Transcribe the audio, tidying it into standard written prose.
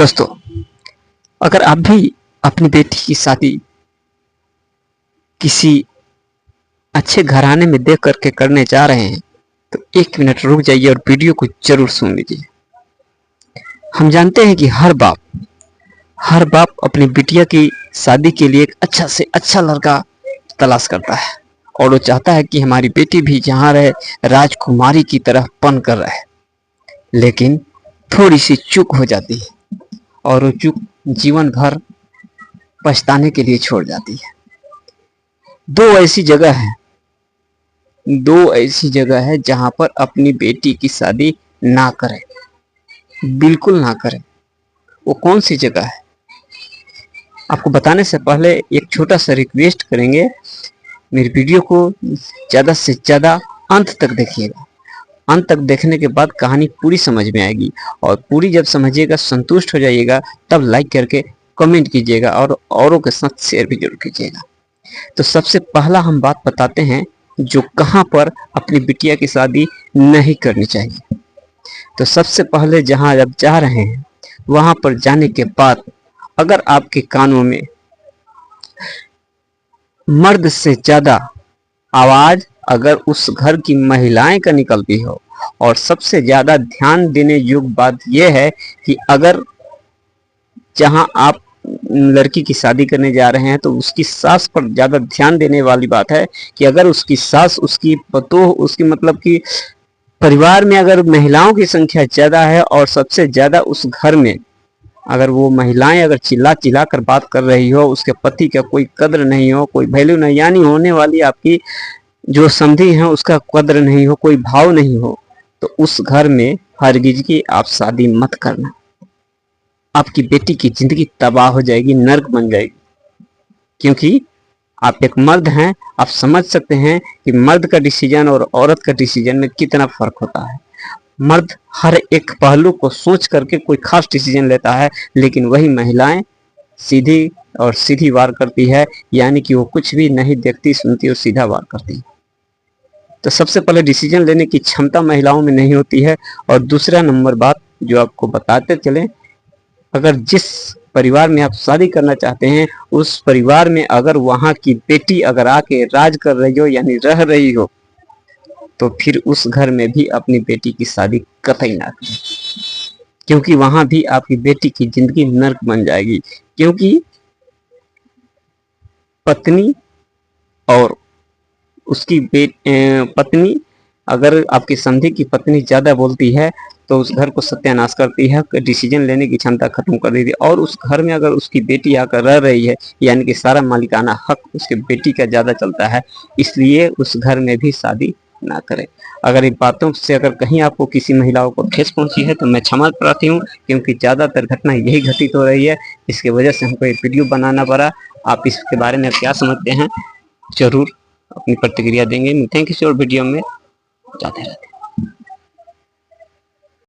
दोस्तों, अगर आप भी अपनी बेटी की शादी किसी अच्छे घराने में देख करके करने जा रहे हैं तो 1 मिनट रुक जाइए और वीडियो को जरूर सुन लीजिए। हम जानते हैं कि हर बाप अपनी बिटिया की शादी के लिए एक अच्छा से अच्छा लड़का तलाश करता है और वो चाहता है कि हमारी बेटी भी जहाँ रहे राजकुमारी की तरह पन कर रहे। लेकिन थोड़ी सी चूक हो जाती है और वो चूक जीवन भर पछताने के लिए छोड़ जाती है। दो ऐसी जगह है जहां पर अपनी बेटी की शादी ना करें, बिल्कुल ना करें। वो कौन सी जगह है? आपको बताने से पहले एक छोटा सा रिक्वेस्ट करेंगे, मेरी वीडियो को ज़्यादा से ज़्यादा अंत तक देखिएगा। अंत तक देखने के बाद कहानी पूरी समझ में आएगी और पूरी जब समझिएगा, संतुष्ट हो जाइएगा, तब लाइक करके कमेंट कीजिएगा और औरों के साथ शेयर भी जरूर कीजिएगा। तो सबसे पहला हम बात बताते हैं जो कहां पर अपनी बिटिया की शादी नहीं करनी चाहिए। तो सबसे पहले जहां आप जा रहे हैं वहां पर जाने के बाद अगर आपके कानों में मर्द से ज्यादा आवाज अगर उस घर की महिलाएं का निकलती हो, और सबसे ज्यादा ध्यान देने योग्य बात यह है कि अगर जहां आप लड़की की शादी करने जा रहे हैं तो उसकी सास पर ज्यादा ध्यान देने वाली बात है कि अगर उसकी सास, उसकी पतोह, उसकी मतलब कि परिवार में अगर महिलाओं की संख्या ज्यादा है और सबसे ज्यादा उस घर में अगर वो महिलाएं अगर चिल्ला चिल्ला कर बात कर रही हो, उसके पति का कोई कद्र नहीं हो, कोई वैल्यू नहीं, यानी होने वाली आपकी जो समधी है उसका कद्र नहीं हो, कोई भाव नहीं हो, तो उस घर में हरगिज की आप शादी मत करना। आपकी बेटी की जिंदगी तबाह हो जाएगी, नर्क बन जाएगी। क्योंकि आप एक मर्द हैं, आप समझ सकते हैं कि मर्द का डिसीजन और औरत का डिसीजन में कितना फर्क होता है। मर्द हर एक पहलू को सोच करके कोई खास डिसीजन लेता है, लेकिन वही महिलाएं सीधी और सीधी वार करती है, यानी कि वो कुछ भी नहीं देखती सुनती और सीधा वार करती है। तो सबसे पहले डिसीजन लेने की क्षमता महिलाओं में नहीं होती है। और दूसरा नंबर बात जो आपको बताते चलें, अगर जिस परिवार में आप शादी करना चाहते हैं उस परिवार में अगर वहां की बेटी अगर आके राज कर रही हो यानी रह रही हो, तो फिर उस घर में भी अपनी बेटी की शादी कतई ना करें, क्योंकि वहां भी आपकी बेटी की जिंदगी नर्क बन जाएगी। क्योंकि पत्नी और उसकी पत्नी अगर आपकी समधी की पत्नी ज्यादा बोलती है तो उस घर को सत्यानाश करती है, डिसीजन लेने की क्षमता खत्म कर देती है। और उस घर में अगर उसकी बेटी आकर रह रही है यानी कि सारा मालिकाना हक उसके बेटी का ज्यादा चलता है, इसलिए उस घर में भी शादी ना करें। अगर इन बातों से अगर कहीं आपको किसी महिलाओं को ठेस पहुंची है तो मैं क्षमा प्रार्थी हूँ, क्योंकि ज्यादातर घटना यही घटित हो रही है, इसकी वजह से हमको एक वीडियो बनाना पड़ा। आप इसके बारे में क्या समझते हैं जरूर अपनी प्रतिक्रिया देंगे। मिलते हैं किसी और वीडियो में, जाते रहते हैं।